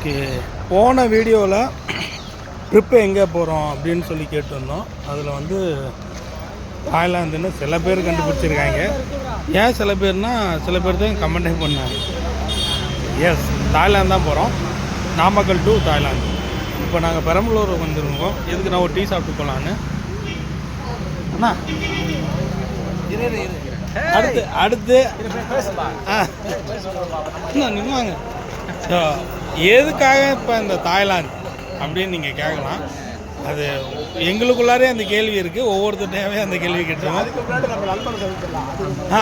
Okay, போன வீடியோவில் trip எங்கே போகிறோம் அப்படின்னு சொல்லி கேட்டிருந்தோம். அதில் வந்து தாய்லாந்துன்னு சில பேர் கண்டுபிடிச்சிருக்காங்க. ஏன் சில பேர்னால் சில பேர் தான் கமெண்டே பண்ணாங்க. எஸ், தாய்லாந்து தான் போகிறோம். Namakkal to Thailand. இப்போ நாங்கள் பெரம்பலூர் வந்துருக்கோம். எதுக்கு நான் ஒரு டீ சாப்பிட்டு போகலான்னு. அண்ணா அடுத்து நின்னுவாங்க. ஸோ எதுக்காக இப்போ இந்த தாய்லாந்து அப்படின்னு நீங்கள் கேட்கலாம். அது எங்களுக்குள்ளாரே அந்த கேள்வி இருக்குது. ஒவ்வொருத்தட்டையாவே அந்த கேள்வி கேட்டுருவோம்.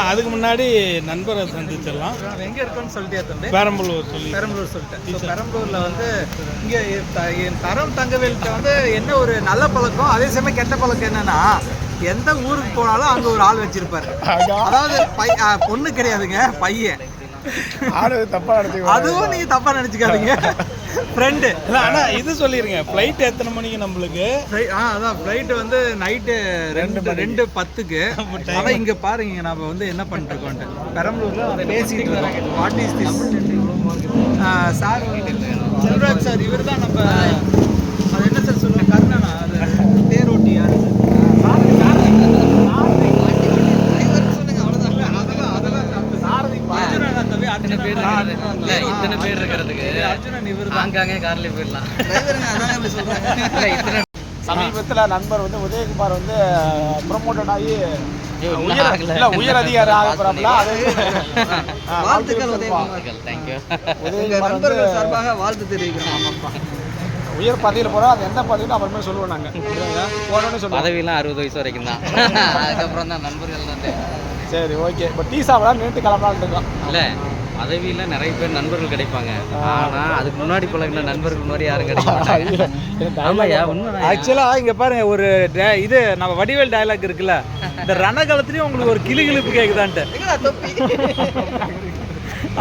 அதுக்கு முன்னாடி நண்பரை சந்திச்சிடலாம். எங்கே இருக்கோன்னு சொல்லிட்டு பெரம்பலூர் சொல்லிட்டேன். பெரம்பலூரில் வந்து இங்கே தரம் தங்கவேல்கிட்ட வந்து என்ன ஒரு நல்ல பழக்கம், அதே சமயம் கெட்ட பழக்கம் என்னன்னா, எந்த ஊருக்கு போனாலும் அங்கே ஒரு ஆள் வச்சிருப்பாரு. அதாவது பொண்ணு கிடையாதுங்க, பையன். அதுவும் நீங்க தப்பா நினைச்சுக்காதீங்க. ஃப்ரெண்டு இல்லை, ஆனால் இது சொல்லிடுங்க, ஃப்ளைட் எத்தனை மணிக்கு நம்மளுக்கு? அதான் ஃப்ளைட் வந்து நைட்டு 2:10. ஆனால் இங்கே பாருங்க, நம்ம வந்து என்ன பண்ணிருக்கோன்ட்டு பெரம்பலூரில் பேசிட்டு இருக்கோம். What is this sir? Selvaraj sir, இவர் தான் நம்ம அது என்ன சார் சொல்லுவோம், கர்ணனா, அது தேரோட்டி யாரு? இத்தனை பேர் இருக்கிறதுக்கு ஆங்காங்கே கார்ல போயிடலாம். சமீபத்தில் நண்பர் வந்து உதயகுமார் வந்து ப்ரொமோட்டட் ஆகி உயர் அதிகாரி ஆகப்படுறாங்களா? வாழ்த்துக்கள் உதயகுமார். தேங்க்யூ. உதயகுமார் நண்பர்கள் சார்பாக வாழ்த்து தெரிவிக்கிறோம். உயர் பதவியில் போகிறோம். அது எந்த பதவின்னு அப்புறமே சொல்லுவோம். நாங்கள் போனோன்னு சொல்லுவோம். பதவியெல்லாம் 60 வயசு வரைக்கும் தான். அதுக்கப்புறம் தான் நண்பர்கள் தான். சரி, ஓகே. இப்போ டீ சாப்பிடலாம் நின்றுட்டு கிளம்பலான்னு இருக்கோம். இல்லை, பதவியில் நிறைய பேர் நண்பர்கள் கிடைப்பாங்க. ஆனால் அதுக்கு முன்னாடி பழகின நண்பர்கள் மாதிரி யாரும் கிடைக்க. ஆக்சுவலாக இங்கே பாருங்க, ஒரு இது நம்ம வடிவேல் டயலாக் இருக்குல்ல, இந்த ரணகாலத்துலேயும் உங்களுக்கு ஒரு கிளுகிழுப்பு கேட்குதான்ட்டு.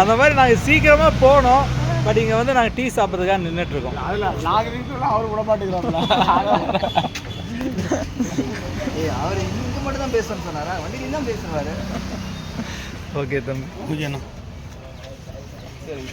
அந்த மாதிரி நாங்கள் சீக்கிரமாக போனோம். பட் இங்கே வந்து நாங்கள் டீ சாப்பிட்றதுக்காக நின்றுட்டுருக்கோம். அதில் நாங்கள் வீட்டுலாம் அவர் விட மாட்டேங்கிறோம்ல. அவர் இங்கே மட்டும் தான் பேசணும்னு சொன்னாரா? வண்டியில் தான் பேசுவார். ஓகே தம்பி, ஓகேண்ணா. சரி.